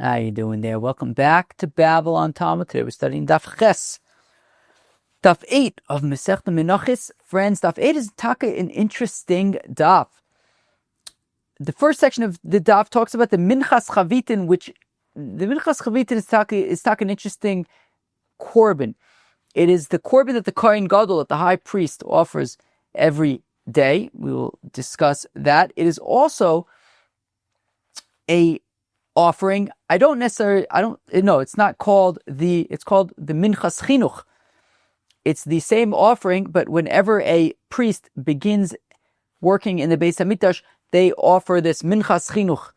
How you doing there? Welcome back to Babble on Talmud. Today we're studying Daf Ches, Daf 8 of Minchas Menachos. Friends, Daf 8 is an interesting Daf. The first section of the Daf talks about the Minchas Chavitin, which the Minchas Chavitin is an interesting korban. It is the korban that the Kohen Gadol, that the high priest, offers every day. We will discuss that. It is also a offering. It's called the Minchas Chinuch. It's the same offering, but whenever a priest begins working in the Beis Hamikdash, they offer this Minchas Chinuch,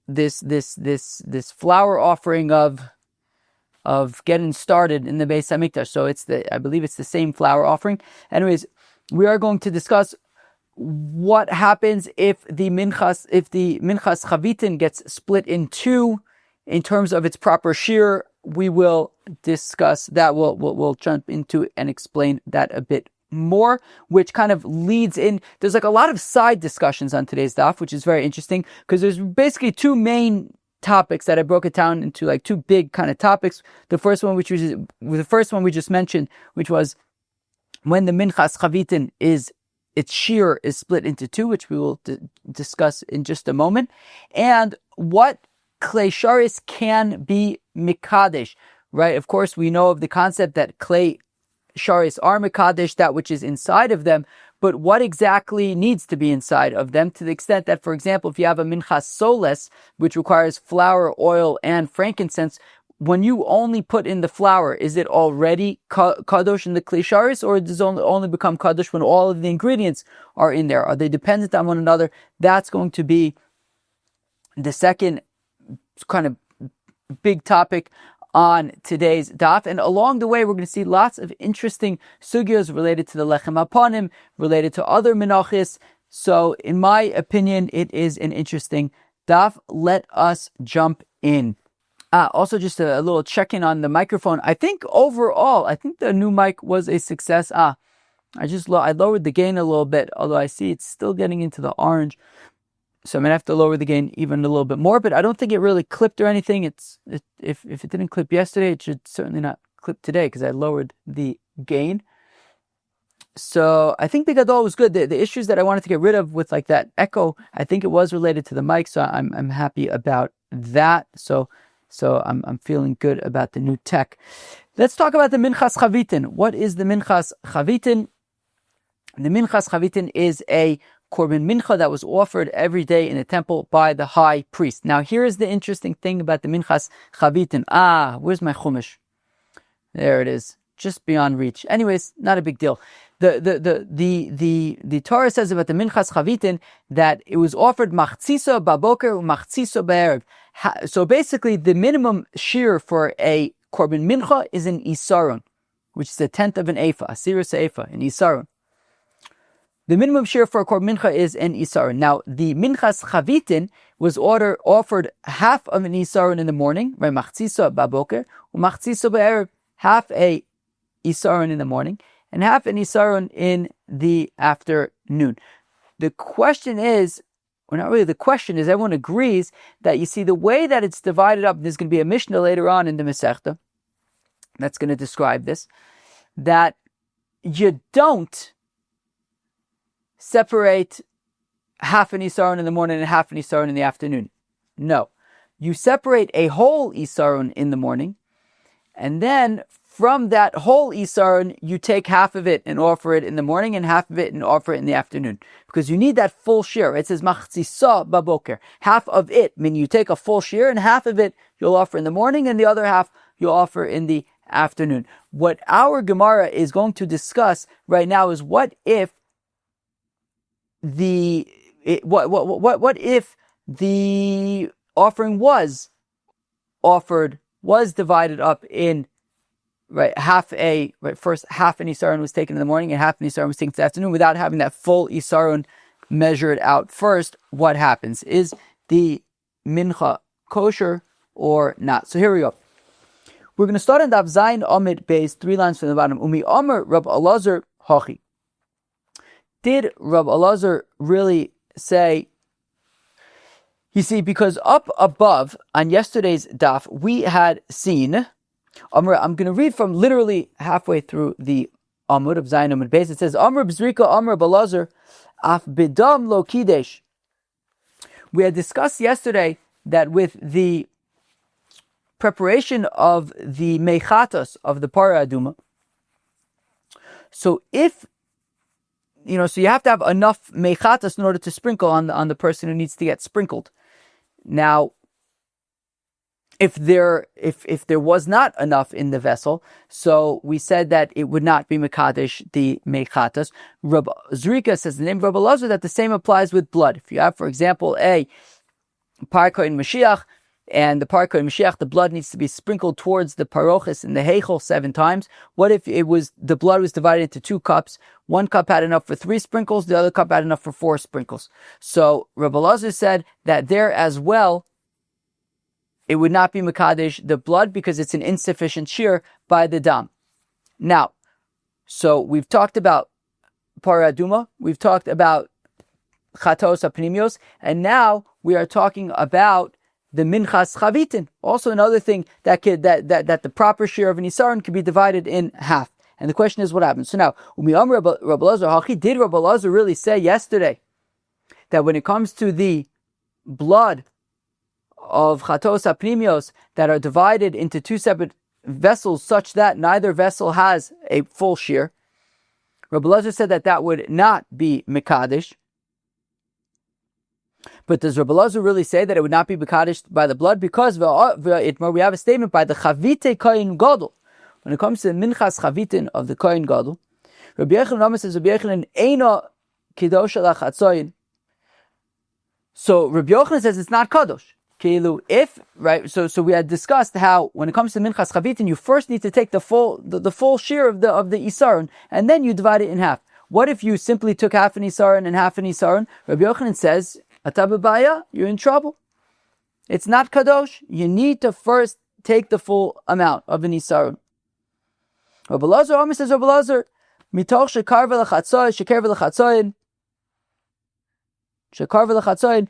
this flower offering of getting started in the Beis Hamikdash. So I believe it's the same flower offering. Anyways, we are going to discuss what happens if the Minchas Chavitin gets split in two in terms of its proper shear. We will discuss that. We'll jump into and explain that a bit more, which kind of leads in. There's a lot of side discussions on today's daf, which is very interesting because there's basically two main topics that I broke it down into two big kind of topics. The first one we just mentioned, which was when the Minchas Chavitin its shear is split into two, which we will discuss in just a moment, and what klei sharis can be meqadesh, right? Of course, we know of the concept that klei sharis are meqadesh, that which is inside of them, but what exactly needs to be inside of them, to the extent that, for example, if you have a minchas soles, which requires flour, oil, and frankincense, when you only put in the flour, is it already kadosh in the klei sharis, or does it only become kadosh when all of the ingredients are in there? Are they dependent on one another? That's going to be the second kind of big topic on today's daf. And along the way, we're going to see lots of interesting sugyos related to the lechem hapanim, related to other menachos. So, in my opinion, it is an interesting daf. Let us jump in. Also, just a little check-in on the microphone. I think overall, the new mic was a success. I lowered the gain a little bit, although I see it's still getting into the orange. So I'm going to have to lower the gain even a little bit more, but I don't think it really clipped or anything. If it didn't clip yesterday, it should certainly not clip today because I lowered the gain. So I think the gadol was good. The issues that I wanted to get rid of with that echo, I think it was related to the mic, so I'm happy about that. So I'm feeling good about the new tech. Let's talk about the Minchas Chavitin. What is the Minchas Chavitin? The Minchas Chavitin is a korban mincha that was offered every day in the temple by the high priest. Now, here is the interesting thing about the Minchas Chavitin. Where's my chumash? There it is, just beyond reach. Anyways, not a big deal. The Torah says about the Minchas Chavitin that it was offered machziso baboker umachziso be'erev. So basically, the minimum shear for a korban mincha is an isaron, which is a tenth of an ephah, a sirus ephah, an isaron. The minimum shear for a korban mincha is an isaron. Now, the Minchas Chavitin was offered half of an isaron in the morning, right? Machziso baboker umachziso be'erev, half a isaron in the morning and half an isaron in the afternoon. The question is, or not really the question is, everyone agrees that you see the way that it's divided up. There's going to be a Mishnah later on in the Masechta that's going to describe this, that you don't separate half an isaron in the morning and half an isaron in the afternoon. No. You separate a whole isaron in the morning, and then from that whole isaron, you take half of it and offer it in the morning, and half of it and offer it in the afternoon. Because you need that full shear. It says, machzisa baboker. Half of it, meaning you take a full shear, and half of it you'll offer in the morning, and the other half you'll offer in the afternoon. What our Gemara is going to discuss right now is what if the offering was divided up in first half an isaron was taken in the morning and half an isaron was taken in the afternoon without having that full isaron measured out first. What happens? Is the mincha kosher or not? So here we go. We're going to start in Daf Zayin Amid Beis, 3 lines from the bottom. Umi Amar Rab Elazar Hachi. Did Rab Elazar really say You see, because up above on yesterday's daf, we had seen, I'm going to read from literally halfway through the Amud of Zayin Amud Beis. It says, Amr b'zrika, Amr b'lazar, af bidam lo kidesh. We had discussed yesterday that with the preparation of the meqadesh of the para aduma, so if, so you have to have enough meqadesh in order to sprinkle on the person who needs to get sprinkled. Now, if there was not enough in the vessel, so we said that it would not be meqadesh the meqadesh. Rabbi Zrika says the name of Rabbi Lazar that the same applies with blood. If you have, for example, a parko in Mashiach, and the parko in Mashiach, the blood needs to be sprinkled towards the parochis in the heichel 7 times. What if the blood was divided into 2 cups? One cup had enough for 3 sprinkles, the other cup had enough for 4 sprinkles. So Rabbi Lazar said that there as well, it would not be meqadesh the blood because it's an insufficient shear by the dam. Now, so we've talked about para aduma, we've talked about chatos apnimios, and now we are talking about the Minchas Chavitin, also another thing that the proper share of an isaron could be divided in half. And the question is, what happens? So now, Rabbi Lazar, did Rabbi Lazar really say yesterday that when it comes to the blood of chatos apnimios that are divided into 2 separate vessels, such that neither vessel has a full shear, Rabbi Lazar said that would not be meqadesh. But does Rabbi Lazar really say that it would not be meqadesh by the blood? Because we have a statement by the Chavite Kohen Gadol. When it comes to the Minchas Chavitin of the Kohen Gadol, Rabbi Yochanan says, Rabbi Yochanan eina kidosh lachatzoyin. So Rabbi Yochanan says it's not kadosh. So we had discussed how when it comes to Minchas Chavitin, you first need to take the full share of the isaron, and then you divide it in half. What if you simply took half an isaron and half an isaron? Rabbi Yochanan says, Atababaya, you're in trouble. It's not kadosh. You need to first take the full amount of an isaron. Rabbi Lazar says, Rabbi Lazar, mitoch shekar v'lechatzoyin, sheker v'lechatzoyin, shekar v'lechatzoyin,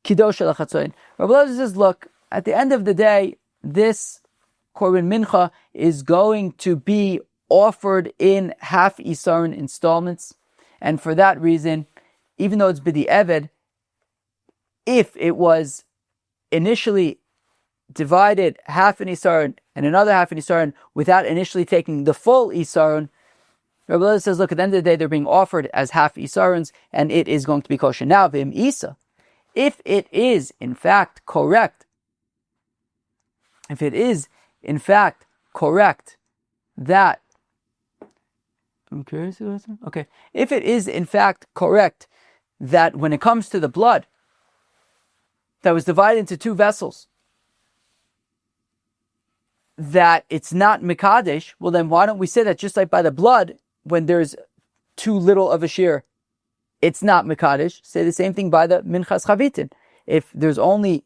kidosh v'lechatzoyin. Rabbi Lazar says, look, at the end of the day, this korban mincha is going to be offered in half isaron installments, and for that reason, even though it's b'di eved, if it was initially divided half an isaron and another half an isaron without initially taking the full isaron, Rabbi Lazar says, look, at the end of the day, they're being offered as half isarons, and it is going to be kosher. Now, v'im isa, if it is in fact correct that if it is in fact correct that when it comes to the blood that was divided into 2 vessels, that it's not meqadesh, well then why don't we say that just like by the blood, when there's too little of a shear, it's not meqadesh. Say the same thing by the Minchas Chavitin. If there's only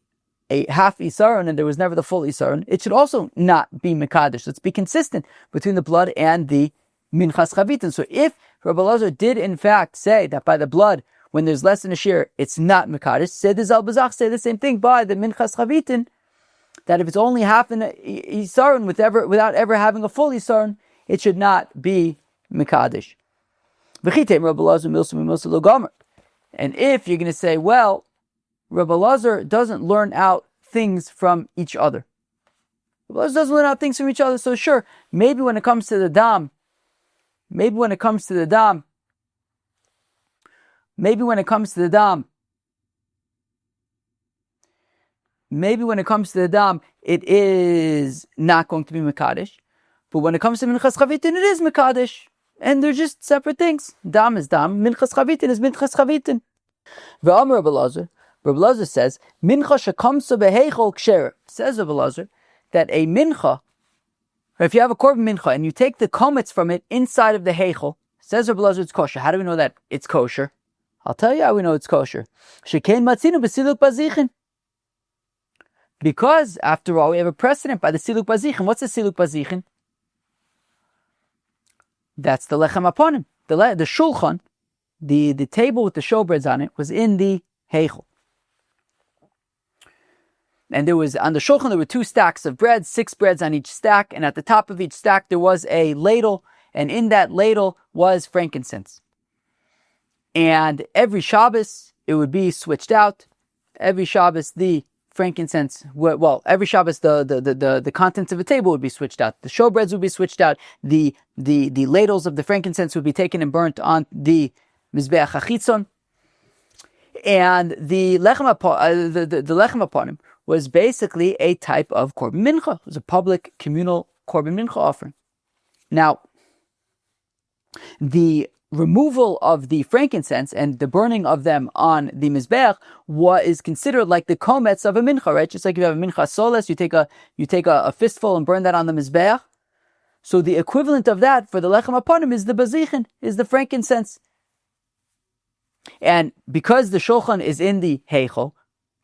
a half isaron and there was never the full isaron, it should also not be meqadesh. Let's be consistent between the blood and the Minchas Chavitin. So if Rabbi Lazar did in fact say that by the blood, when there's less than a shear, it's not meqadesh, say the Zalbazach, say the same thing by the Minchas Chavitin, that if it's only half an isaron without ever having a full isaron, it should not be meqadesh. And if you're going to say, well, Rabbi Lazar doesn't learn out things from each other. Rabbi Lazar doesn't learn out things from each other, so sure, maybe when it comes to the dam, it is not going to be meqadesh. But when it comes to Minchas Chavitin, it is meqadesh. And they're just separate things. Dam is dam, Minchas Chavitin is Minchas Chavitin. V'amar Rabbi Lazar says, Mincha shekamsa beheichol ksher. Says Rabbi Lazar that a mincha, or if you have a korban mincha and you take the komets from it inside of the heichel, says Rabbi Lazar it's kosher. How do we know that it's kosher? I'll tell you how we know it's kosher. Shekein matzinu b'siluk bazichin. Because, after all, we have a precedent by the siluk bazichin. What's the siluk bazichin? That's the lechem aponim. The shulchan, the table with the showbreads on it, was in the heichel. and there was on the shulchan there were 2 stacks of bread, 6 breads on each stack, and at the top of each stack there was a ladle, and in that ladle was frankincense. And every Shabbos it would be switched out. Every Shabbos the frankincense, every Shabbos the contents of a table would be switched out. The showbreads would be switched out. The ladles of the frankincense would be taken and burnt on the mizbeach hachitzon. And the lechem aponim was basically a type of korban mincha. It was a public communal korban mincha offering. Now, the removal of the frankincense and the burning of them on the mizbeach is considered like the komets of a mincha, right? Just like you have a mincha soles, you take a fistful and burn that on the mizbeach. So the equivalent of that for the lechem aponim is the bazichin, is the frankincense. And because the shulchan is in the heichel,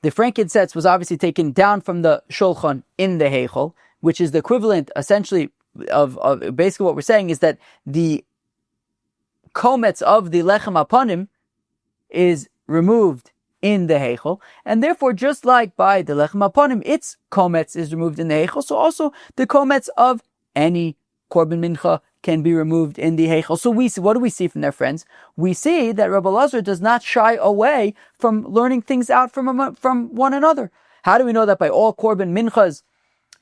the frankincense was obviously taken down from the shulchan in the heichel, which is the equivalent essentially of basically what we're saying is that the komets of the lechem aponim is removed in the heichel, and therefore just like by the lechem aponim, its komets is removed in the heichel, so also the komets of any korban mincha can be removed in the heichel. So what do we see from there, friends? We see that Rabbi Elazar does not shy away from learning things out from one another. How do we know that by all korban minchas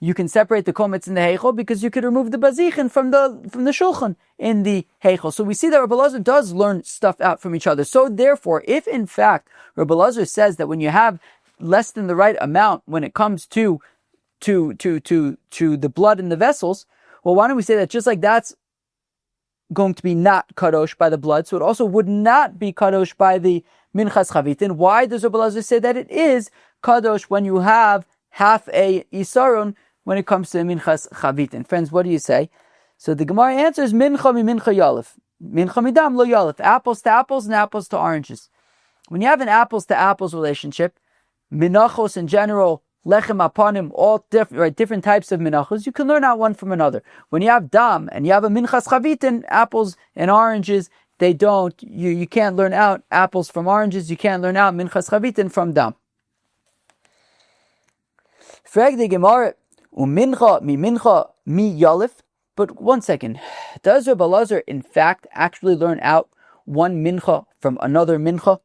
you can separate the komets in the heichel? Because you could remove the bazichin from the shulchan in the heichel. So we see that Rabbi Elazar does learn stuff out from each other. So therefore, if in fact Rabbi Elazar says that when you have less than the right amount when it comes to the blood in the vessels, well, why don't we say that just like that's going to be not kadosh by the blood, so it also would not be kadosh by the Minchas Chavitin. Why does Rabbi Elazar say that it is kadosh when you have half a isaron when it comes to Minchas Chavitin? Friends, what do you say? So the Gemara answers, Mincha mi mincha yalef. Mincha midam lo yalef. Apples to apples and apples to oranges. When you have an apples to apples relationship, Menachos in general, lechem aponim, all different types of menachos, you can learn out one from another. When you have dam and you have a Minchas Chavitin, apples and oranges, you can't learn out apples from oranges, you can't learn out Minchas Chavitin from dam. Frag the Gemara, mincha mi yalef. But one second, does Rabbi Elazar in fact actually learn out one mincha from another mincha?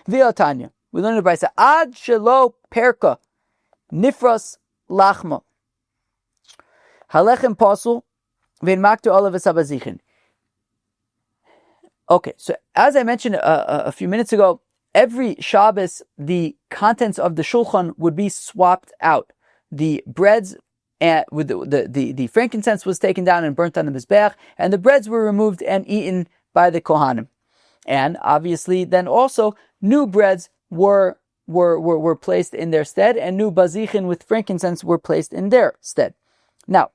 V'atanya, we learn in the Brisa, ad shelo perka nifras lachma halechem pasul vein maktu olav esabazichin. Okay, so as I mentioned a few minutes ago, every Shabbos the contents of the shulchan would be swapped out. The breads with the frankincense was taken down and burnt on the mizbeach, and the breads were removed and eaten by the kohanim. And obviously, then also new breads were placed in their stead, and new bazichin with frankincense were placed in their stead. Now,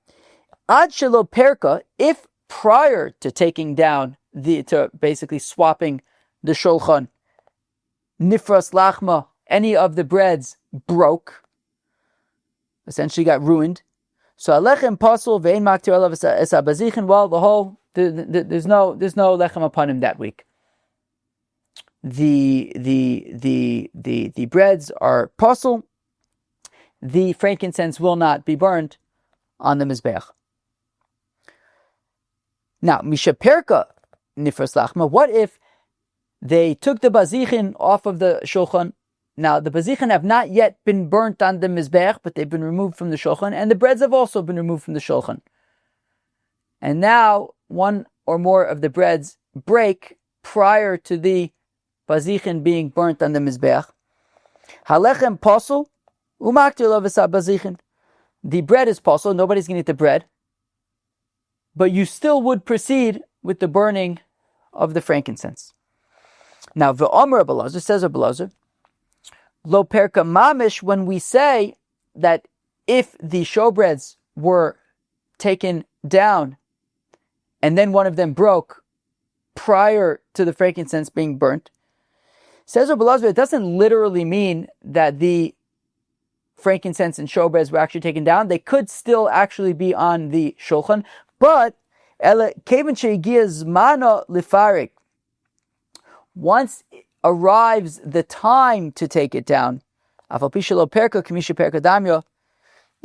ad shelo perka, if prior to taking down to basically swapping the shulchan, nifras lachma, any of the breads broke, essentially got ruined. So alechem pasul ve'ein maktir olav es bazichin. Well, there's no lechem upon him that week. The breads are pasul. The frankincense will not be burned on the mizbeach. Now, mishaperka nifras lachma. What if they took the bazichin off of the shulchan? Now, the bazichin have not yet been burnt on the mizbeach, but they've been removed from the shulchan, and the breads have also been removed from the shulchan. And now, one or more of the breads break prior to the bazichin being burnt on the mizbeach. Halechem pasul umaktir lo v'sa bazichin. The bread is pasul, nobody's going to eat the bread, but you still would proceed with the burning of the frankincense. Now, v'omer Rabbi Elazar, says Rabbi Elazar, lo perka mamish, when we say that if the showbreads were taken down and then one of them broke prior to the frankincense being burnt, says Rabbi Elazar, it doesn't literally mean that the frankincense and showbreads were actually taken down. They could still actually be on the shulchan, but once arrives the time to take it down,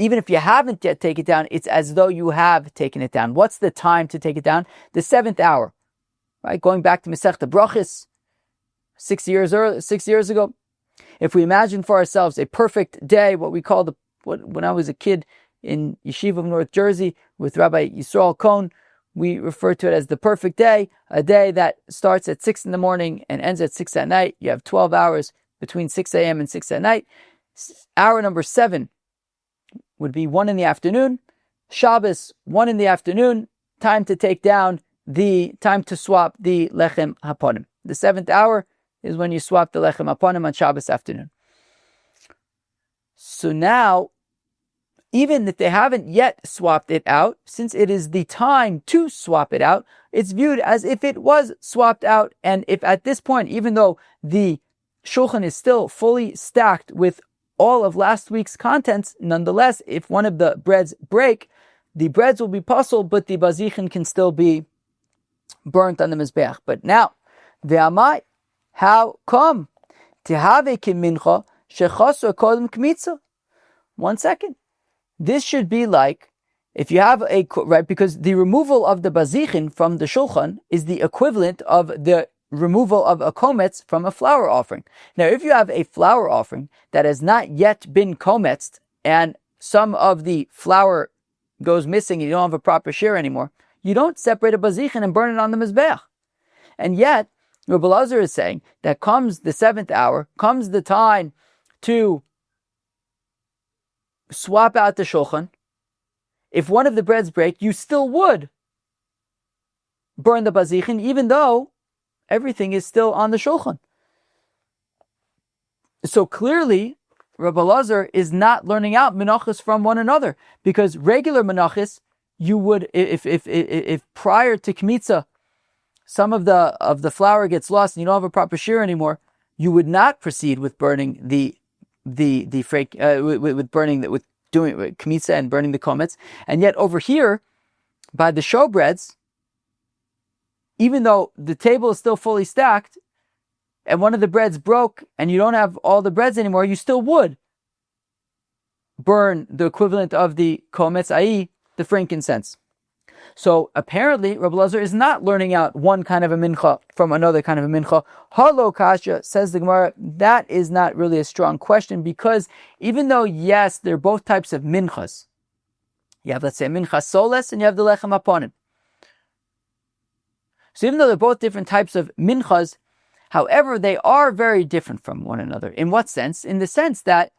Even if you haven't yet taken it down, it's as though you have taken it down. What's the time to take it down? The 7th hour. Right? Going back to Masechta Brachos, 6 years ago. If we imagine for ourselves a perfect day, what we call when I was a kid in Yeshiva of North Jersey with Rabbi Yisrael Cohn, we refer to it as the perfect day, a day that starts at 6 in the morning and ends at 6 at night. You have 12 hours between 6 a.m. and 6 at night. Hour number 7 would be 1 in the afternoon. Shabbos, 1 in the afternoon, time to swap the lechem haponim. The 7th hour is when you swap the lechem haponim on Shabbos afternoon. So now, even if they haven't yet swapped it out, since it is the time to swap it out, it's viewed as if it was swapped out. And if at this point, even though the shulchan is still fully stacked with all of last week's contents, nonetheless, if one of the breads break, the breads will be puzzled, but the bazichin can still be burnt on the mizbeach. But now, ve'amai, how come? Tehave ki mincha shechasor kodem kmitza. 1 second. This should be like, if you have right, because the removal of the bazichin from the shulchan is the equivalent of the removal of a kometz from a flour offering. Now, if you have a flour offering that has not yet been kometzed, and some of the flour goes missing, and you don't have a proper share anymore, you don't separate a bazichin and burn it on the mizbeach. And yet, Rabbi Lazar is saying that comes the 7th hour, comes the time to swap out the shulchan. If one of the breads break, you still would burn the bazichin, even though everything is still on the shulchan. So clearly, Rabbi Lazar is not learning out menachos from one another, because regular menachos, you would, if prior to kmitza, some of the flour gets lost and you don't have a proper shear anymore, you would not proceed with burning with doing kmitza and burning the komets. And yet over here, by the showbreads, even though the table is still fully stacked, and one of the breads broke, and you don't have all the breads anymore, you still would burn the equivalent of the komets, i.e., the frankincense. So apparently, Rabbi Lazar is not learning out one kind of a mincha from another kind of a mincha. Halo kasha, says the Gemara, that is not really a strong question, because even though, yes, they're both types of minchas, you have, let's say, mincha soles, and you have the lechem haponim. So even though they're both different types of minchas, however, they are very different from one another. In what sense? In the sense that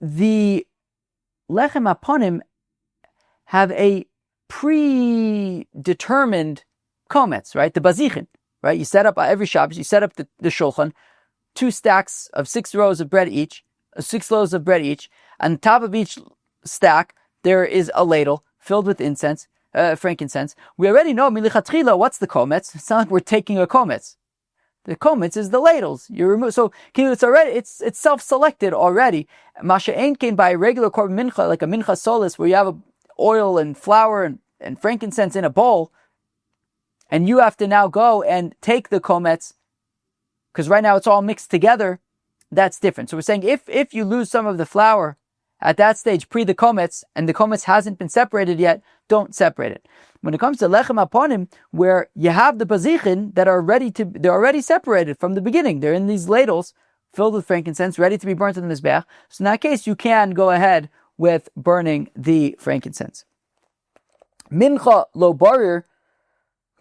the lechem haponim have a predetermined komets, right? The bazichin, right? You set up every Shabbos, you set up the shulchan, 2 stacks of 6 rows of bread each, 6 loaves of bread each. On top of each stack, there is a ladle filled with incense, frankincense. We already know milichatchila, what's the komets? It's not like we're taking a komets. The komets is the ladles. You remove, so it's self-selected already. Masha ain't by a regular korban mincha, like a mincha solis, where you have oil and flour and frankincense in a bowl, and you have to now go and take the komets, because right now it's all mixed together. That's different. So we're saying if you lose some of the flour at that stage pre the komets, and the komets hasn't been separated yet, don't separate it. When it comes to lechem haponim, where you have the bazichin that are they're already separated from the beginning. They're in these ladles filled with frankincense, ready to be burnt in the mizbeach. So in that case, you can go ahead with burning the frankincense. Mincha lo barir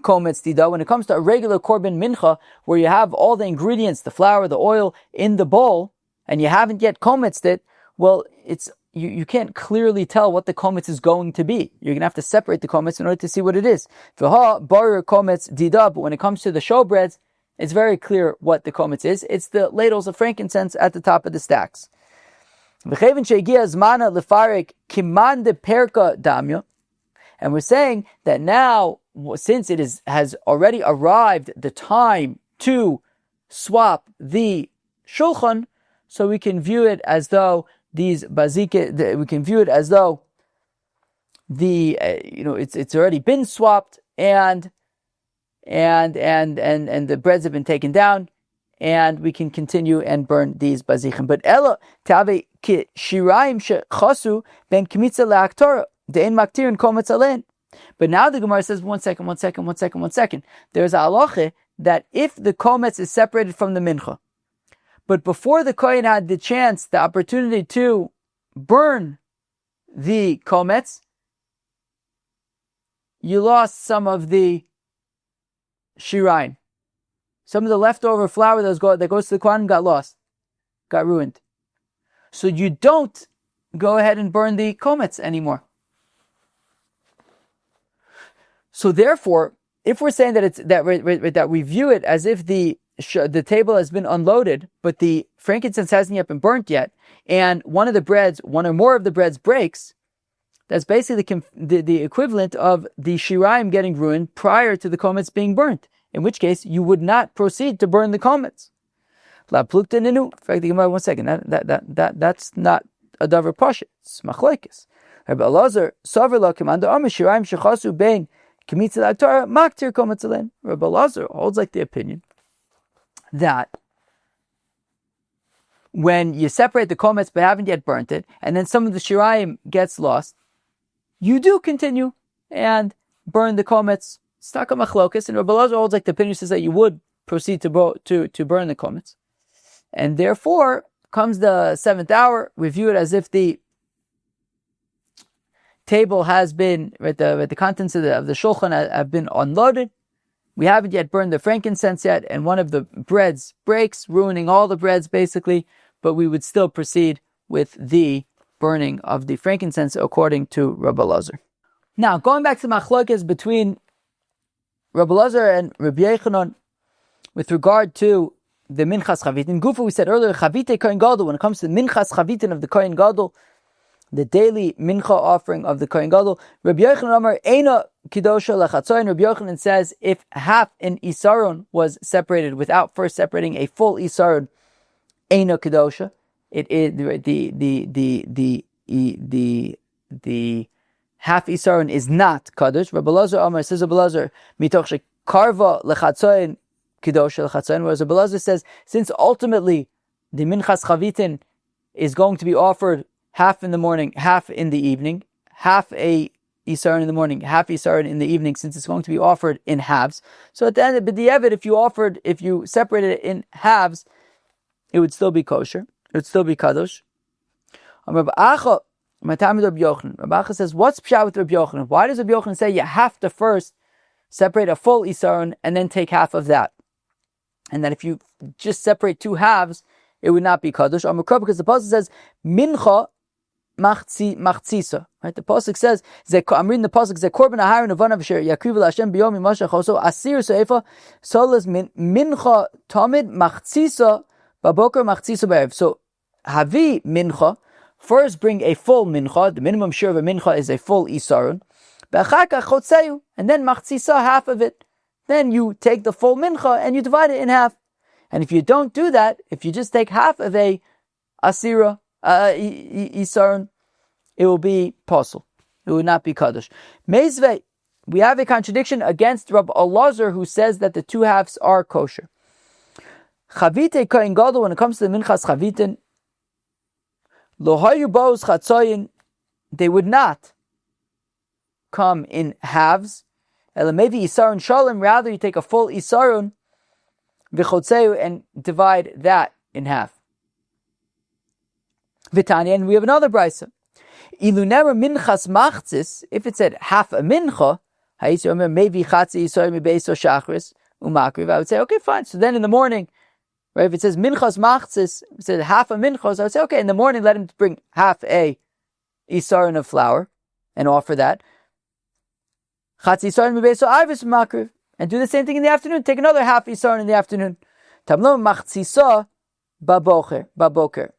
komets dida. When it comes to a regular korban mincha, where you have all the ingredients, the flour, the oil, in the bowl, and you haven't yet kometsed it, well, you can't clearly tell what the komets is going to be. You're going to have to separate the komets in order to see what it is. V'ha barir komets dida. But when it comes to the showbreads, it's very clear what the komets is. It's the ladles of frankincense at the top of the stacks. And we're saying that now, since it has already arrived the time to swap the shulchan, so we can view it as though it's already been swapped, and the breads have been taken down, and we can continue and burn these bazichim. But ela tave ki shiraim shechasu ben kmitza leaktora dein maktir and kometz alen. But now the Gemara says, one second. There's a halacha that if the kometz is separated from the mincha, but before the kohen had the opportunity to burn the kometz, you lost some of the shiraim. Some of the leftover flour that goes to the kohen got lost, got ruined. So you don't go ahead and burn the kometz anymore. So therefore, if we're saying that it's that we view it as if the table has been unloaded, but the frankincense hasn't yet been burnt yet, and one or more of the breads breaks, that's basically the equivalent of the shiraim getting ruined prior to the kometz being burnt. In which case, you would not proceed to burn the kometz. La plukta ninu. In fact, the Gemara, 1 second. That's not a davar pasha. It's machlekes. Rabbi Elazar savar lakim under amar shiraim shechasu bein kmitza l'aktora maktir kometz alen. Rabbi Elazar holds like the opinion that when you separate the kometz but haven't yet burnt it, and then some of the shiraim gets lost, you do continue and burn the kometz. Staka machlokas, and Rabbi Elazar holds like the opinion says that you would proceed to burn the kometz, and therefore comes the 7th hour. We view it as if the table has been the contents of the shulchan have been unloaded. We haven't yet burned the frankincense yet, and one of the breads breaks, ruining all the breads basically. But we would still proceed with the burning of the frankincense according to Rabbi Elazar. Now, going back to the machlokes between Rabbi Elazar and Rabbi Yochanan with regard to the Minchas Chavitin. Gufa, we said earlier, Chavite Kohen Gadol, when it comes to the Minchas Chavitin of the Kohen Gadol, the daily Mincha offering of the Kohen Gadol, Rabbi Yochanan Amar, Eina Kidosha Lechatzoyin. Rabbi Yochanan says, if half an Isaron was separated without first separating a full Isaron, Eina Kidosha, it is the half Isaron is not Kadosh. Rabbi Elazar Amar says, Rabbi Elazar, Mitoch Shekarva Lechatzoyin Kidosha Lechatzoyin, whereas Rabbi Elazar says, since ultimately the Minchas Chavitin is going to be offered half in the morning, half in the evening, half a Isaron in the morning, half Isaron in the evening, since it's going to be offered in halves. So at the end of the B'diavad, if you separated it in halves, it would still be kosher. It would still be kadosh. Rabbi Acha says, what's pshat with Rabbi Yochanan? Why does Rabbi Yochanan say you have to first separate a full Isaron and then take half of that? And that if you just separate two halves, it would not be kadosh. Because the pasuk says, Mincha machtzisa. Right? The pasuk says, I'm reading the pasuk, Ze korban aharon avanav asher yakriv l'Hashem biyom yimashach oso asir soefa solas mincha tamid machtzisa baboker machtzisa b'erev. So havi mincha, first bring a full mincha. The minimum share of a mincha is a full isaron. B'achaka chotzeyu, and then machtzisa, half of it. Then you take the full mincha and you divide it in half. And if you don't do that, if you just take half of a asira, isaron, it will be posel. It will not be kaddish. Meizvei, we have a contradiction against Rabbi Elazar, who says that the two halves are kosher. Chavite kohen gadol, when it comes to the minchas chavitin, lo hayu boos chatzoyin, they would not come in halves. Ela maybe isaron shalom, rather you take a full isaron v'chotzeu and divide that in half. Vitanya, and we have another brisa. Ilu never minchas machzis, if it said half a mincha, maybe chatzi isaron mibeis o shachris umakriv, I would say okay, fine. So then in the morning, right, if it says minchas machzis, it says half a minchas, I would say okay, in the morning let him bring half a isaron of flour and offer that. Chatzi isaron mibeis o arvis umakriv. And do the same thing in the afternoon. Take another half isaron in the afternoon. Tamlo machtzisa baboker.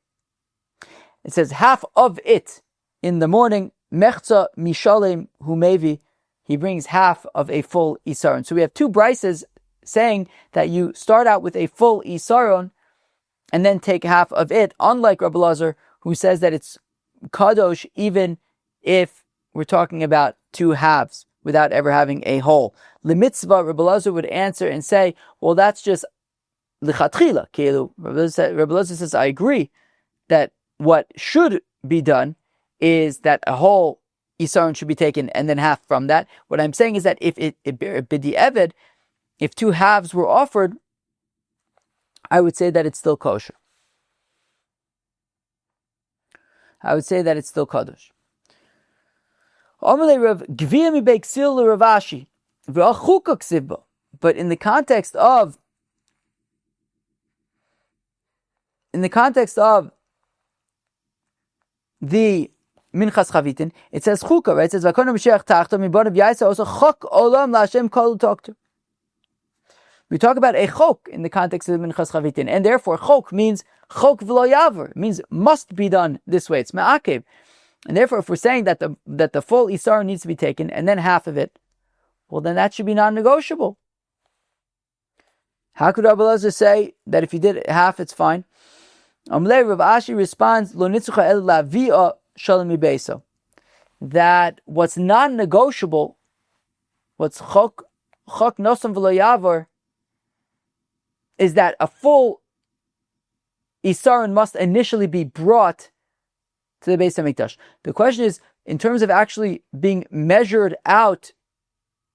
It says half of it in the morning. Mechza mishalem humevi. He brings half of a full isaron. So we have two brises saying that you start out with a full isaron and then take half of it. Unlike Rabbi Elazar, who says that it's kadosh even if we're talking about two halves, without ever having a whole. The mitzvah, Rabbi Elazar would answer and say, well, that's just lichatchila. Rabbi Elazar says, I agree that what should be done is that a whole isaron should be taken and then half from that. What I'm saying is that if b'di'eved, if two halves were offered, I would say that it's still kosher. I would say that it's still kadosh. But in the context of the Minchas Chavitin, it says chukah, right? It says Vakona Mashiach Tachta Mibanav Yaisa also chok olam laHashem kol tokter. We talk about a chok in the context of the Minchas Chavitin, and therefore chok means chok v'lo yaver, means must be done this way. It's me'akev, and therefore if we're saying that the full isar needs to be taken and then half of it, well then that should be non-negotiable. How could Rabbi Elazar say that if you did half, it's fine? Amlei Rav Ashi responds, Lo nitzucha el lavi'a shalom mibeso, that what's non-negotiable, what's chok nosam v'lo yavar, is that a full isaron must initially be brought to the Beis HaMikdash. The question is, in terms of actually being measured out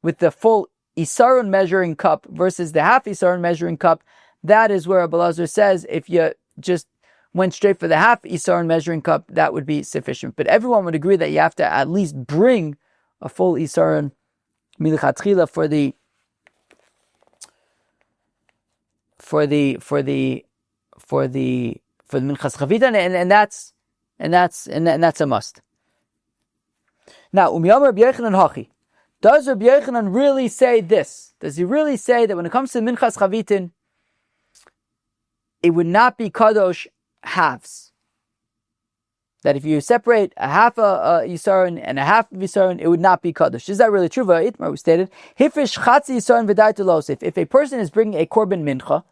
with the full isaron measuring cup versus the half isaron measuring cup, that is where Rabbi Elazar says if you just went straight for the half isaron measuring cup, that would be sufficient. But everyone would agree that you have to at least bring a full isaron milichatchila for the Minchas Chavitin, and that's a must. Now, Umiyam Rabbi Yochanan Hachi, does Rabbi Yochanan really say this? Does he really say that when it comes to Minchas Chavitin, it would not be kadosh halves? That if you separate a half a yisaron and a half of yisaron, it would not be kadosh. Is that really true? Itmar, we stated, Hifish chatzi yisaron v'dai tulosif. If a person is bringing a korban mincha,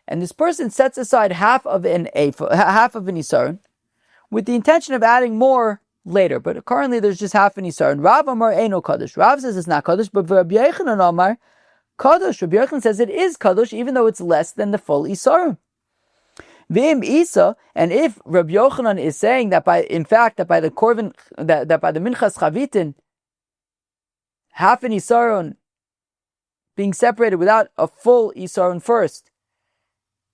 and this person sets aside half of an isaron with the intention of adding more later, but currently there's just half an isaron. Rav Amar Eino Kadosh. Rav says it's not Kadosh, but Rabbi Yochanan Amar Kadosh. Rabbi Yochanan says it is Kadosh, even though it's less than the full isaron. V'im Isa, and if Rabbi Yochanan is saying that by the korban, that by the Minchas Chavitin, half an isaron being separated without a full isaron first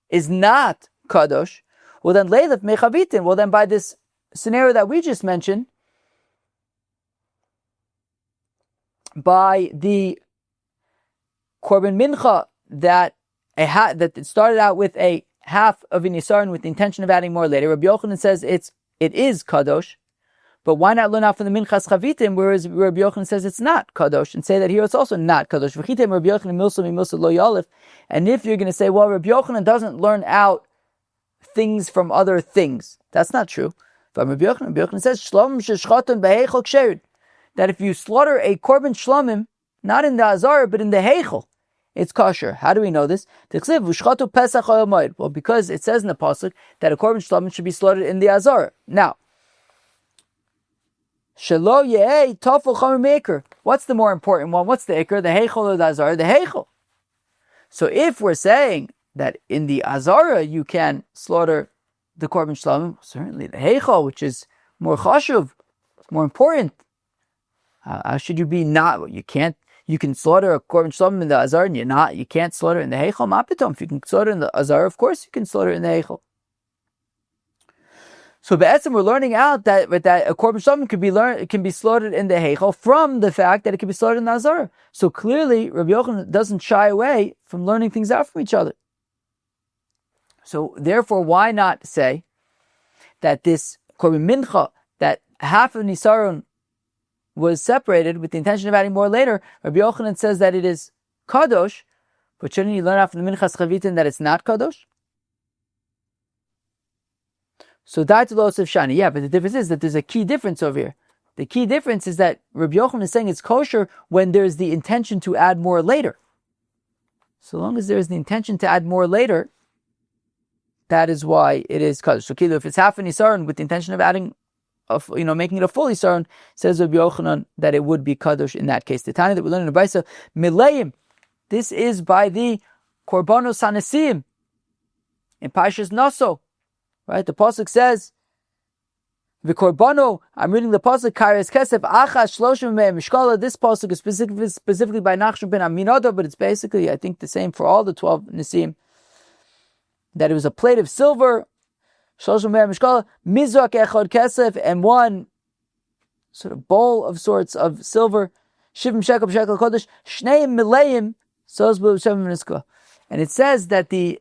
is not kadosh, well then leilef mechavitin. Well then by this scenario that we just mentioned, by the korban mincha that it started out with a half of an isaron with the intention of adding more later, Rabbi Yochanan says it is kadosh. But why not learn out from the Minchas Chavitin, whereas Rabbi Yochanan says it's not kadosh, and say that here it's also not kadosh? And if you're going to say, well, Rabbi Yochanan doesn't learn out things from other things, that's not true. But Rabbi Yochanan says that if you slaughter a korban shlomim, not in the azara but in the heichel, it's kosher. How do we know this? Well, because it says in the pasuk that a korban shlomim should be slaughtered in the azara. Now, what's the more important one? What's the ikr? The heichel or the azara? The heichel. So if we're saying that in the azara you can slaughter the korban shlomim, certainly the heichel, which is more chashuv, more important. How should you be not? You can't. You can slaughter a korban shlomim in the azara, and you can't slaughter in the heichel. Mapitom. If you can slaughter in the azara, of course you can slaughter in the heichel. So be'etzem we're learning out that a korban shlomim can be slaughtered in the heichel from the fact that it can be slaughtered in the azara. So clearly, Rabbi Yochanan doesn't shy away from learning things out from each other. So therefore, why not say that this korban mincha, that half of nisaron was separated with the intention of adding more later? Rabbi Yochanan says that it is kadosh, but shouldn't you learn out from the Minchas Chavitin that it's not kadosh? So Daitulosif Shani, yeah, but the difference is that there's a key difference over here. The key difference is that Rabbi Yochanan is saying it's kosher when there's the intention to add more later. So long as there's the intention to add more later, that is why it is kadosh. So if it's half an isaron with the intention of adding, making it a full isaron, says Rabbi Yochanan that it would be kadosh in that case. The Tanya that we learn in the Brisa, Mileim, this is by the korbanos hanesim, in Parshas Naso, right? The pasuk says, "V'korbano." I'm reading the pasuk, "Kares kesef achas shloshim me'em mishkala." This pasuk is specifically by Nachshon ben Aminadab, but it's basically, I think, the same for all the 12 Nisim. That it was a plate of silver, shloshim me'em mishkala, mizrak echad kesef, and one sort of bowl of sorts of silver, shivim shekel b'shekel kodesh, shneim mileim sozbu b'shem v'niska. And it says that they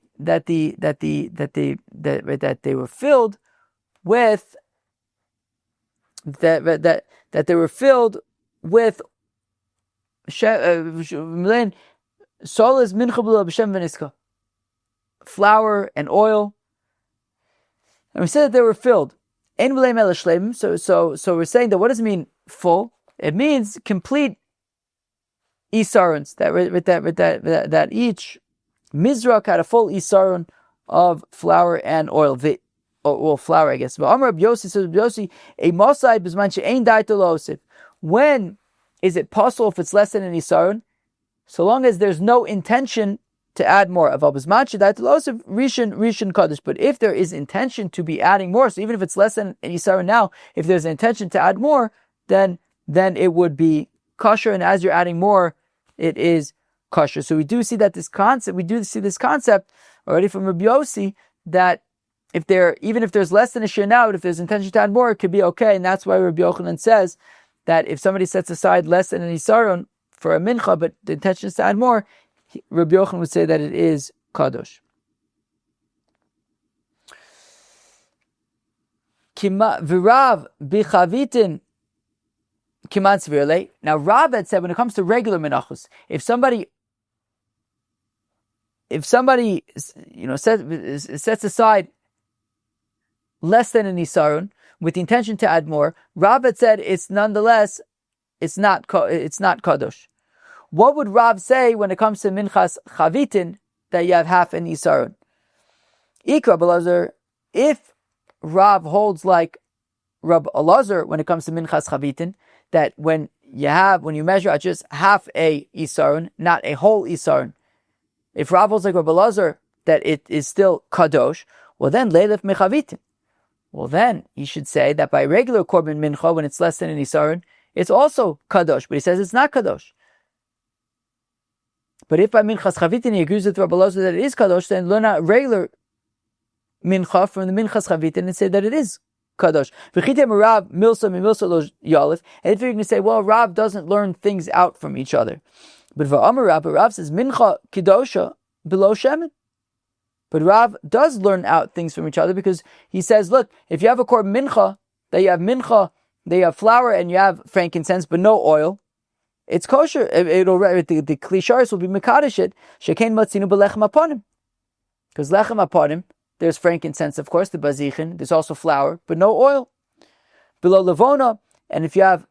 were filled with that they were filled with solas mincha b'shem v'niska, flour and oil. And we said that they were filled. So we're saying that what does it mean full? It means complete isarons. That each mizrak had a full isaron of flour and oil. Flour, I guess. But Amar Yossi says, Yossi, a mosai b'zman she'ein dai to losif. When is it possible if it's less than an isaron? So long as there's no intention to add more. Of b'zman she'dai to losif rishon kaddish. But if there is intention to be adding more, so even if it's less than an isaron now, if there's an intention to add more, then it would be kosher. And as you're adding more, it is kosher. So we do see this concept already from Rabbi Yossi, that even if there's less than a shir now, but if there's intention to add more, it could be okay. And that's why Rabbi Yochanan says that if somebody sets aside less than an isaron for a mincha, but the intention is to add more, Rabbi Yochanan would say that it is kadosh. V'rav b'chavitin kiman tzvirle. Now Rav had said when it comes to regular menachos, if somebody sets aside less than an isaron with the intention to add more, Rav had said it's not kadosh. What would Rav say when it comes to Minchas Chavitin that you have half an isaron? Ikra Belazar, if Rav holds like Rab Elazar when it comes to Minchas Chavitin, that when you measure out just half a isaron, not a whole isaron, if Rav holds like Rab Elazar that it is still kadosh, well then leilef mechavitin. Well then he should say that by regular korban mincha, when it's less than an isaron, it's also kadosh, but he says it's not kadosh. But if by minchas chavitin he agrees with Rab Elazar that it is kadosh, then learn out regular mincha from the minchas chavitin and say that it is kadosh. And if you're going to say, well, Rav doesn't learn things out from each other, but Rav says mincha kidosha below shemen. But Rav does learn out things from each other, because he says, look, if you have a korban mincha, that you have flour and you have frankincense, but no oil, it's kosher. The klei will be meqadesh it. Shekain matzinu belechem aponim. Because lechem aponim, there's frankincense, of course, the bazichin. There's also flour, but no oil. Below levona, and if you have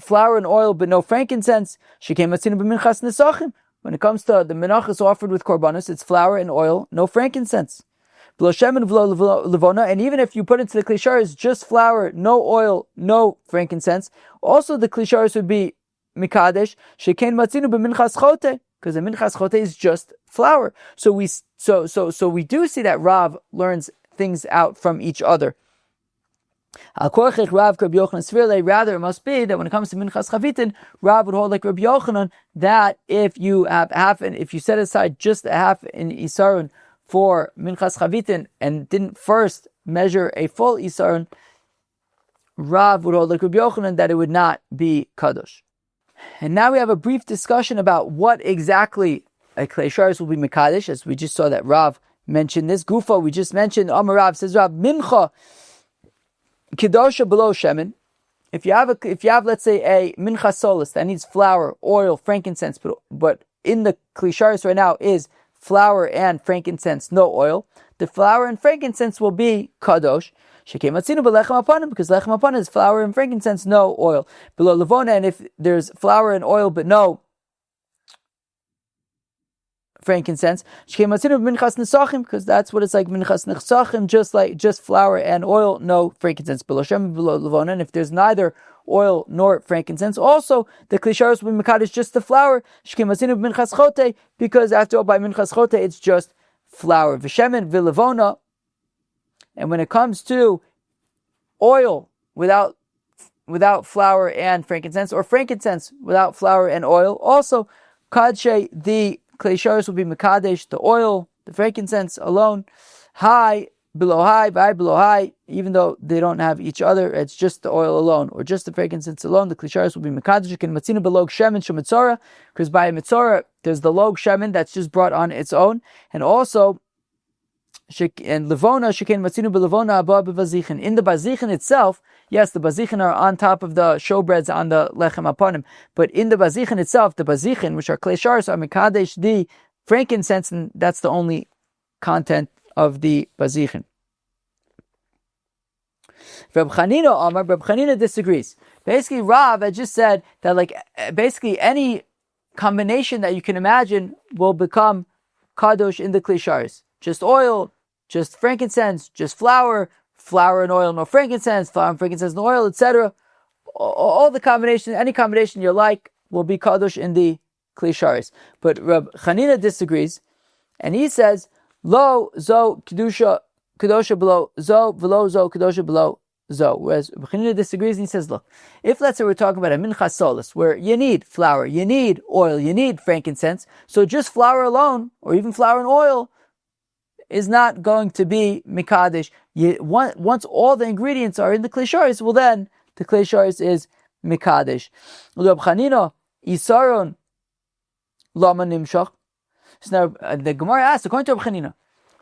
flour and oil, but no frankincense, shekain matzinu b'minchas nesachim. When it comes to the menachos offered with korbanos, it's flour and oil, no frankincense. Below shemen v'lo levona, and even if you put into the klei just flour, no oil, no frankincense, also the klei would be meqadesh. Shekain matzinu b'minchas chote, because the minchas chote is just flour. So we do see that Rav learns things out from each other. Rather, it must be that when it comes to Minchas Chavitin, Rav would hold like Rabbi Yochanan that if you set aside just a half an isaron for Minchas Chavitin and didn't first measure a full isaron, Rav would hold like Rabbi Yochanan that it would not be kadosh. And now we have a brief discussion about what exactly a klei sharis will be meqadesh, as we just saw that Rav mentioned this. Gufa, we just mentioned, Amar Rav says, Rav, Mincha Kedosha below shemen. If you have, let's say, a mincha solis that needs flour, oil, frankincense, but in the klei right now is flour and frankincense, no oil, the flour and frankincense will be kadosh. Shekei matzinu belechem aponim, because lechem aponim is flour and frankincense, no oil. Below levona, and if there's flour and oil but no frankincense, because that's what it's like, minchas nesachim, just flour and oil, no frankincense. Below shem, below levona, and if there's neither oil nor frankincense, also the klei will be meqadesh just the flour, because after all, by minchas chote it's just flour. V'shemen v'levona. And when it comes to oil without flour and frankincense, or frankincense without flour and oil, also kadshe, the klei sharis will be meqadesh, the oil, the frankincense alone, high below high, by below high, even though they don't have each other, it's just the oil alone, or just the frankincense alone, the klei sharis will be meqadesh. You can matzina belog shemen shemitzora, because by a mitzora there's the log shemen that's just brought on its own, and also and levona shekin matzinu belevona abba bevazichin. In the bazichin itself, yes, the bazichin are on top of the showbreads on the lechem aponim, but in the bazichin itself, the bazichin, which are klei sharis, are meqadesh the frankincense, and that's the only content of the bazichin. Reb Chanina disagrees. Basically, Rav had just said that basically any combination that you can imagine will become kadosh in the klei sharis. Just oil, just frankincense, just flour and oil, no frankincense, flour and frankincense, no oil, etc. All the combinations, any combination you like, will be kadosh in the klei sharis. But Reb Chanina disagrees, and he says, lo zo kedosha below zo, velo zo kedosha below zo. Whereas Reb Chanina disagrees, and he says, look, if let's say we're talking about a minchas solis, where you need flour, you need oil, you need frankincense, so just flour alone, or even flour and oil, is not going to be meqadesh. Once all the ingredients are in the klei sharis, well then the klei sharis is meqadesh. Reb Chanina isaron lama nimshach. So now the Gemara asks, according to Reb Chanina,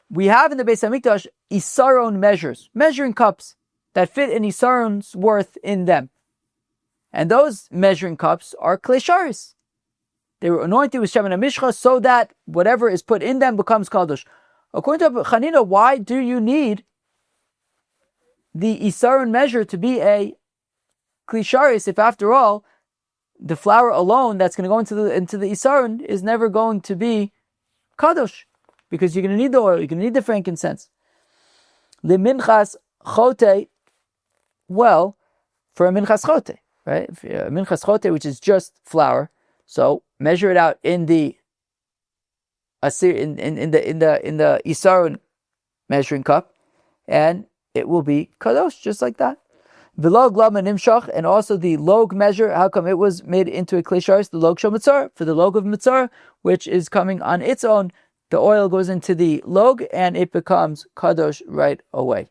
we have in the Beis Hamikdash isaron measures, measuring cups that fit an isaron's worth in them, and those measuring cups are klei sharis. They were anointed with shemen hamishcha so that whatever is put in them becomes kadosh. According to Chanina, why do you need the isaron measure to be a klei sharis if, after all, the flour alone that's going to go into the isaron is never going to be kadosh, because you're going to need the oil, you're going to need the frankincense. The minchas chote, well, for a minchas chote, right? If a minchas chote, which is just flour, so measure it out in the isaron measuring cup, and it will be kadosh just like that. V'log lama nimshach, and also the log measure. How come it was made into a klei sharis? The log shel mitzara, for the log of mitzara, which is coming on its own. The oil goes into the log and it becomes kadosh right away.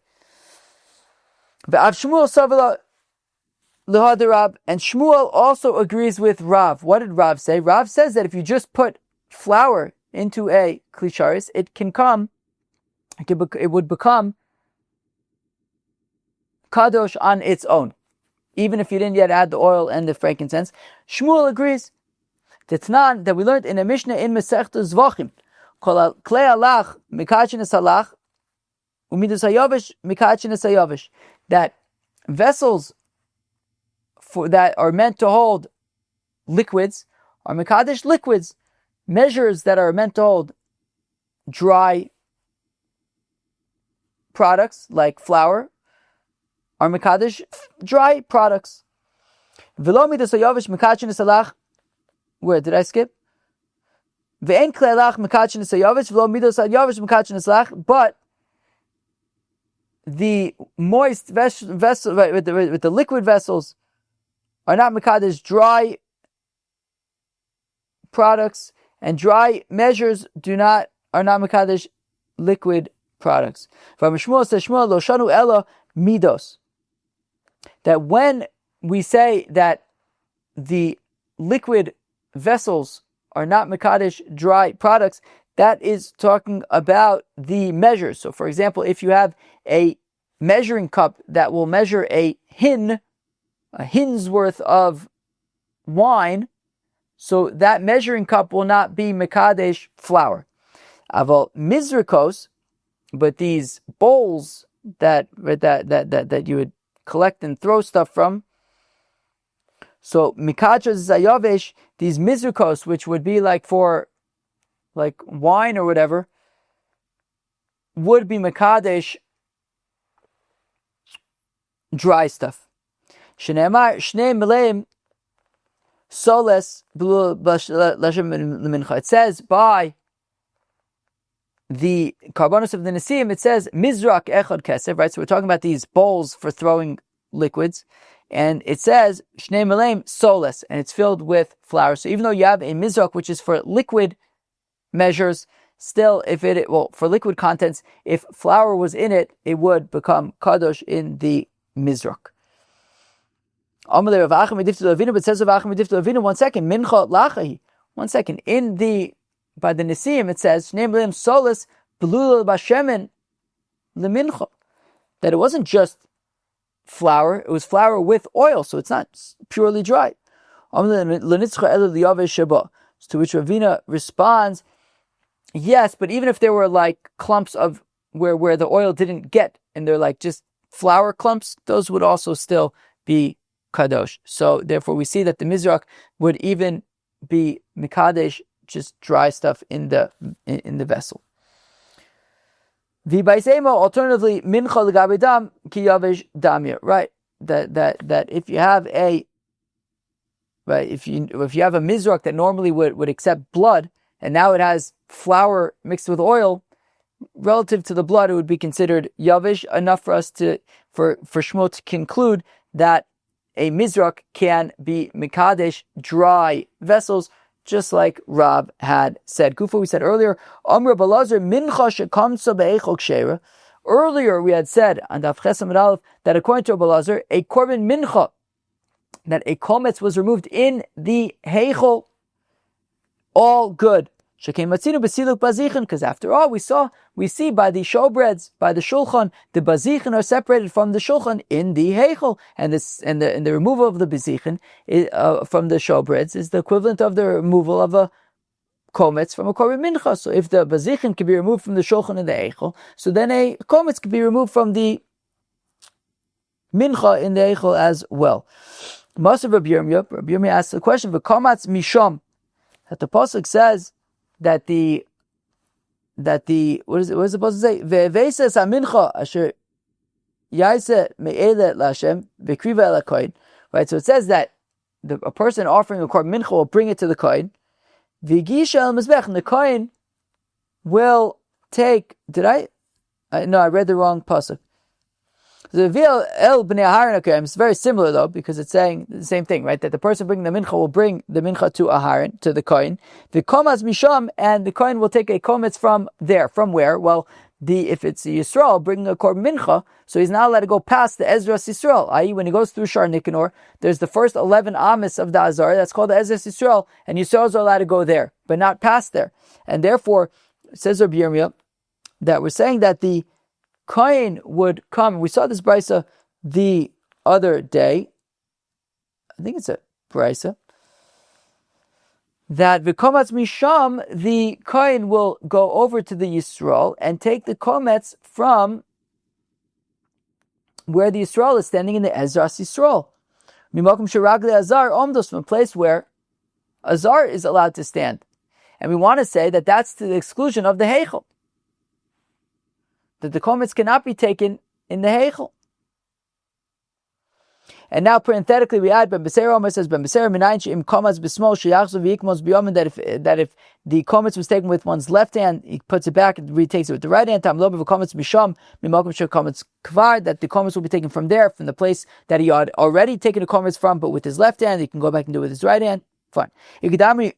V'av Shmuel savela lehad Rav, and Shmuel also agrees with Rav. What did Rav say? Rav says that if you just put flour into a klei sharis, it would become kadosh on its own, even if you didn't yet add the oil and the frankincense. Shmuel agrees. Tetnan, that we learned in a Mishnah in Masechta Zvachim, kol klei alach mikachin es halach umidas hayavish mikachin es hayavish, that vessels that are meant to hold liquids are meqadesh liquids. Measures that are meant to hold dry products like flour are meqadesh dry products. V'lo midas hayavish mikachin es halach. Where did I skip? Ve'en klei alach mikachin es hayavish v'lo midas hayavish mikachin es halach. But the moist vessel with the liquid vessels are not meqadesh dry products, and dry measures are not meqadesh liquid products. From Shmuel says, Shmuel lo shanu ela midos, that when we say that the liquid vessels are not meqadesh dry products, that is talking about the measures. So, for example, if you have a measuring cup that will measure a hin's worth of wine, so that measuring cup will not be meqadesh flour. Aval mizrikos, but these bowls that you would collect and throw stuff from, so mikachas zayavesh, these mizrikos, which would be for wine or whatever, would be meqadesh dry stuff. Shneimar shnei meleim soles l'mincha. It says by the karbanos of the Nesiim, it says Mizrak Echad Kesef, right? So we're talking about these bowls for throwing liquids, and it says Shnei Melem Soles, and it's filled with flour. So even though you have a Mizrak, which is for liquid measures, still, for liquid contents, if flour was in it, it would become kadosh in the Mizrak. But it says one second, Mincha Lachahi. 1 second. By the Nesiim, it says Shnei Melem Soles Belula Bashemen LeMincha. That it wasn't just flour, it was flour with oil, so it's not purely dry. To which Ravina responds, yes, but even if there were like clumps of where the oil didn't get, and they're like just flour clumps, those would also still be kadosh. So therefore we see that the Mizrak would even be meqadesh, just dry stuff in the vessel. Alternatively, mincha legabe dam ki yavesh damir. Right, that if you have if you have a mizrak that normally would accept blood, and now it has flour mixed with oil, relative to the blood, it would be considered yavish, enough for us for Shmuel to conclude that a mizrak can be meqadesh dry vessels, just like Rab had said. Kufa, we said earlier, Amr Balazar Mincha shekamsa be'echol ksheira. Earlier we had said on Daf Chesam Aleph that according to Balazar, a korban mincha, that a kometz was removed in the heichol, all good. Because after all, we see by the showbreads, by the shulchan, the bazichin are separated from the shulchan in the heichel, and the removal of the bazichin from the showbreads is the equivalent of the removal of a kometz from a korban mincha. So if the bazichin can be removed from the shulchan in the heichel, so then a kometz can be removed from the mincha in the heichel as well. Masav Rabbi Yirmiyah asks the question: "V'komatz misham," that the pasuk says that the what is it supposed to say? Ve'veses hamincha asher yaise me'ele l'Hashem v'kriva el hakohen. Right. So it says that a person offering a korban mincha will bring it to the kohen. V'gisha el mizbech, and the kohen will take. I read the wrong pasuk. It's very similar though, because it's saying the same thing, right? That the person bringing the mincha will bring the mincha to Aharon, to the kohen. The komas misham, and the kohen will take a kometz from there. From where? Well, if it's a Yisrael bringing a korban mincha, so he's not allowed to go past the Ezras Yisrael. I.e., when he goes through Shar Nikanor, there's the first 11 amis of the Azar, that's called the Ezras Yisrael, and Yisraels are allowed to go there, but not past there. And therefore, says Rabbi Yirmiyah, that we're saying that the kohen would come. We saw this brisa the other day. I think it's a brisa. That v'kometz misham, the kohen will go over to the Yisrael and take the kometz from where the Yisrael is standing in the Ezras Yisrael. Mimakom sheragle azar omdos, from a place where azar is allowed to stand. And we want to say that that's to the exclusion of the heichel, that the kometz cannot be taken in the heichel. And now parenthetically we add Ben Beser Omer says Ben Beser Minayin She'im Kometz B'Smol Sheyachzov Yikmos B'Yomin, that if the kometz was taken with one's left hand, he puts it back and retakes it with the right hand. Tam Lo B'Kometz Misham Mimakom Shel Kometz Kvar, that the kometz will be taken from there, from the place that he had already taken the kometz from, but with his left hand he can go back and do it with his right hand. Fine. Ikidamri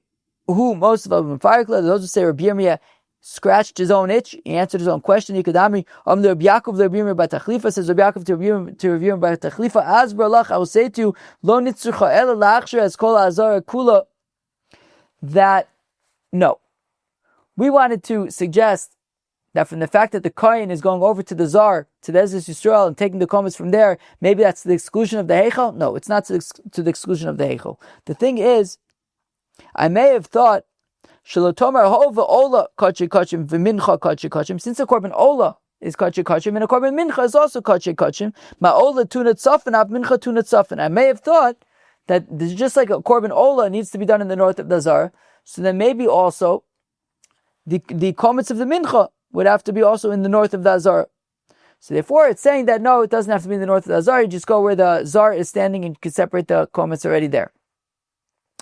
who most of them those who say Rabbi Yirmiyah scratched his own itch, he answered his own question. Yikadami Rabbi Yaakov Rabbi Yirmiyah Bat Tachlifa, says Rabbi Yaakov to Rabbi Yirmiyah Bat Tachlifa, as barlach, I will say to you, Lo nitzrucha ela la'achshir as kol ha'azara kula, that no. We wanted to suggest that from the fact that the kohen is going over to the Zar, to the Ezras Yisrael, and taking the kometz from there, maybe that's to the exclusion of the heichel. No, it's not to the exclusion of the heichel. The thing is, I may have thought, Shalotomar hova ola kachi kachim v'mincha kachi kachim. Since a korban ola is kachi kachim, and a korban mincha is also kachi kachim, ma ola tunat safin, ab mincha tunat safin. I may have thought that this is just like a korban ola needs to be done in the north of the Zar, so then maybe also the kometz of the mincha would have to be also in the north of the Zar. So therefore, it's saying that no, it doesn't have to be in the north of the Zar. You just go where the Zar is standing and you can separate the kometz already there.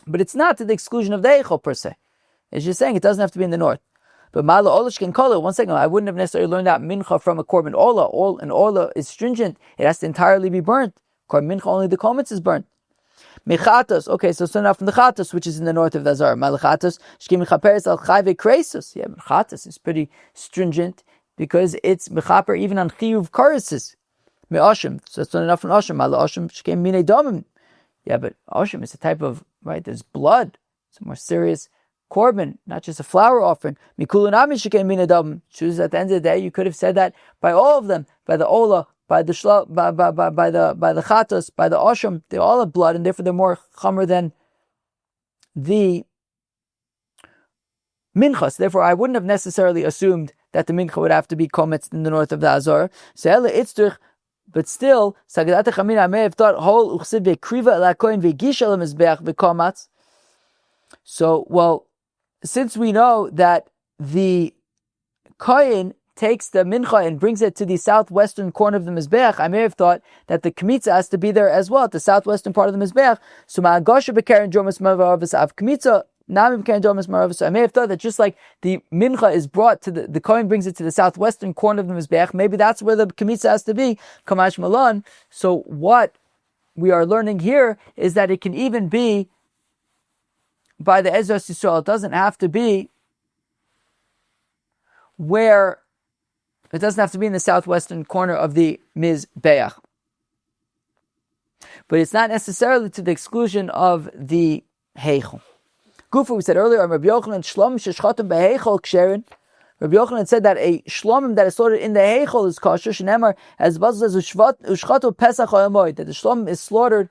But it's not to the exclusion of the eichel per se. It's just saying it doesn't have to be in the north. But Mala Olashkin Kola, 1 second, I wouldn't have necessarily learned that Mincha from a Korban Ola. An Ola is stringent, it has to entirely be burnt. Korban Mincha, only the Kometz is burnt. Mechatos, okay, so enough from the Chatos, which is in the north of the Azar. Malachatos, Shkim Mechaperes al Chayve Kresos. Yeah, Mechatos is pretty stringent because it's Mechaper even on Chiyuv Karisis. Me'ashim, so it's not enough from Ashim. Mala Ashim, Shkim Mine Domim. Yeah, but Ashim is a type of, right, there's blood. It's a more serious korban, not just a flower offering. Mikulunami Shkim Mine Domim. Choose at the end of the day, you could have said that by all of them, by the Ola, by the Chatos, by the Ashim, they all have blood, and therefore they're more chamer than the Minchas. Therefore, I wouldn't have necessarily assumed that the Mincha would have to be Kometz in the north of the Azar. But still, Sagadat Chamina, I may have thought whole uchsid vekriva el hakohen vegisha lemizbeach v'komatz. So, well, since we know that the kohen takes the mincha and brings it to the southwestern corner of the mizbeach, I may have thought that the kmitza has to be there as well, at the southwestern part of the mizbeach. So, ma'agasha b'karen dromas ma'avavis av kmitza. So I may have thought that just like the mincha is brought to the kohen brings it to the southwestern corner of the mizbeach, maybe that's where the kmitza has to be, kamash malan. So what we are learning here is that it can even be by the Ezras Yisrael. It doesn't have to be where, it doesn't have to be in the southwestern corner of the mizbeach. But it's not necessarily to the exclusion of the heichel. Gufa, we said earlier, Rabbi Yochanan shlom sheshchatim beheichol ksherin. Rabbi Yochanan said that a shlomim that is slaughtered in the heichol is kosher. Shenemar, as Babble says, ushchatu pesach ha'amoid, that the shlomim is slaughtered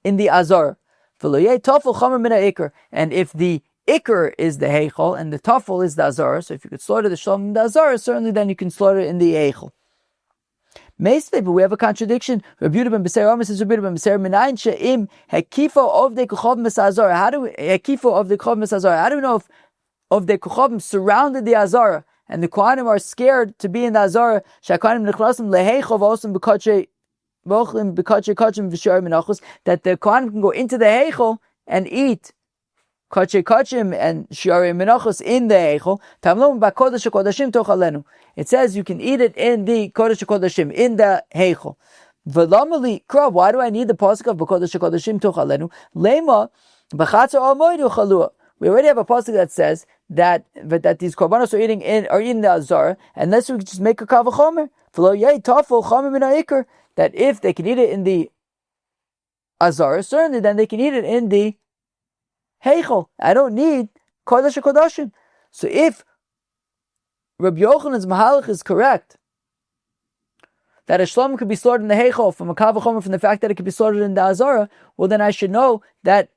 in the azar. V'loyei tafel chamer min ha'ikr. And if the ikr is the heichol and the tafel is the azar, so if you could slaughter the shlomim in the azar, certainly then you can slaughter it in the heichol. But we have a contradiction. Rabbi Yehuda ben Beser Omer says, Rabbi Yehuda ben Beser Minayin she'im hekifo of the kuchav mesazar. How do we know if of the kuchavim surrounded the azara and the kohanim are scared to be in the azara? Shakohanim nechlasim leheichov osam b'kachay vochlim b'kachay kachim v'shar menachos, that the kohanim can go into the heichol and eat kachay kachim and shar menachos in the heichol. Tamlom b'kodesh kodashim tochalenu. It says you can eat it in the Kodesh HaKodashim, in the Heichel. V'lamali krav, why do I need the pasuk of Kodesh HaKodashim tochalenu? Lema b'chatzar al-moed chalua. We already have a pasuk that says that these korbanos are eating the azar, unless we just make a kavachomer. V'lo yei tafel chamer min ha'ikr, that if they can eat it in the azar, certainly then they can eat it in the Heichel. I don't need Kodesh HaKodashim. So if Rabbi Yochanan's mahalach is correct, that a shlom could be slaughtered in the heichol from a kavachomer, from the fact that it could be slaughtered in the azara, well then I should know that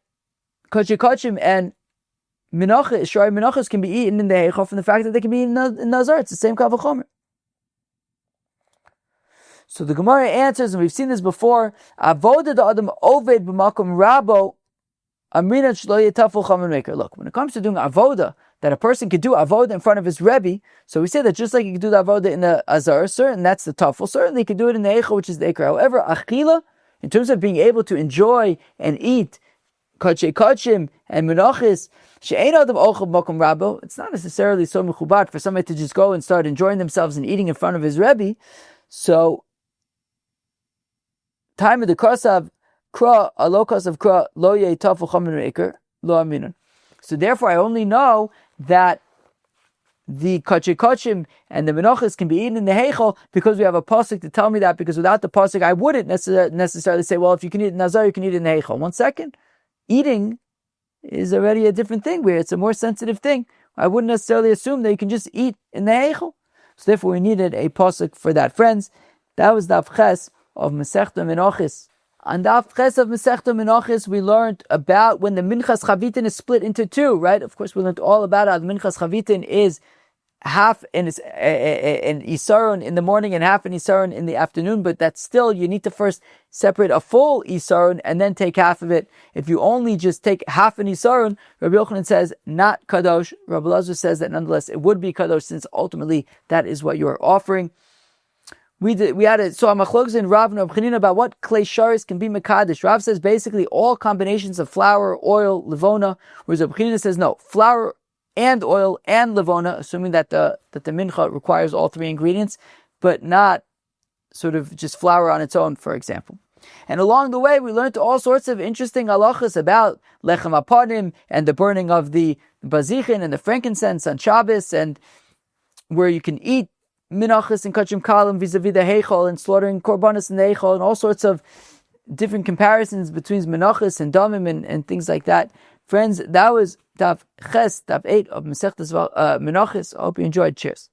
kachim kachim and minachos, shari minachos can be eaten in the heichol from the fact that they can be eaten in the azara. It's the same kavachomer. So the Gemara answers, and we've seen this before, avoda da adam oved b'makom rabo amrina shlo yetafel chamer maker. Look, when it comes to doing avoda, that a person could do avoda in front of his Rebbe, so we say that just like he could do the avoda in the azar, certain that's the tafel, certainly he could do it in the eichel, which is the ikra. However, achila, in terms of being able to enjoy and eat kachay kachim and menachis, she'ein adam ochel makom rabo, it's not necessarily so mechubat for somebody to just go and start enjoying themselves and eating in front of his Rebbe. So, time of the kosav kra, alokas of kra, lo yei tafel chamin ikr, lo aminun. So therefore, I only know that the kachay kachim and the menachos can be eaten in the heichel because we have a pasuk to tell me that. Because without the pasuk, I wouldn't necessarily say, well, if you can eat it in azar, you can eat it in the heichel. 1 second, eating is already a different thing where it's a more sensitive thing. I wouldn't necessarily assume that you can just eat in the heichel. So therefore, we needed a pasuk for that. Friends, that was the Ches of Masechta Menachos. On Daf Ches of Masechta Menachos, we learned about when the Minchas Chavitin is split into two, right? Of course, we learned all about how the Minchas Chavitin is half in Isaron in the morning and half in Isaron in the afternoon, but that's still, you need to first separate a full Isaron and then take half of it. If you only just take half an Isaron, Rabbi Yochanan says, not Kadosh. Rabbi Lazar says that nonetheless it would be Kadosh, since ultimately that is what you are offering. We had a machlokes in Rav and Rab Chanina about what klei sharis can be meqadesh. Rav says basically all combinations of flour, oil, levona, whereas Rab Chanina says no, flour and oil and levona, assuming that the mincha requires all three ingredients, but not sort of just flour on its own, for example. And along the way, we learned all sorts of interesting halachas about lechem apanim and the burning of the bazichin and the frankincense on Shabbos, and where you can eat menachos and kachim kalim vis-a-vis the heichal, and slaughtering korbanos in the heichal, and all sorts of different comparisons between menachos and damim and things like that. Friends, that was Daf 8 of Masechtas Menachos. I hope you enjoyed. Cheers.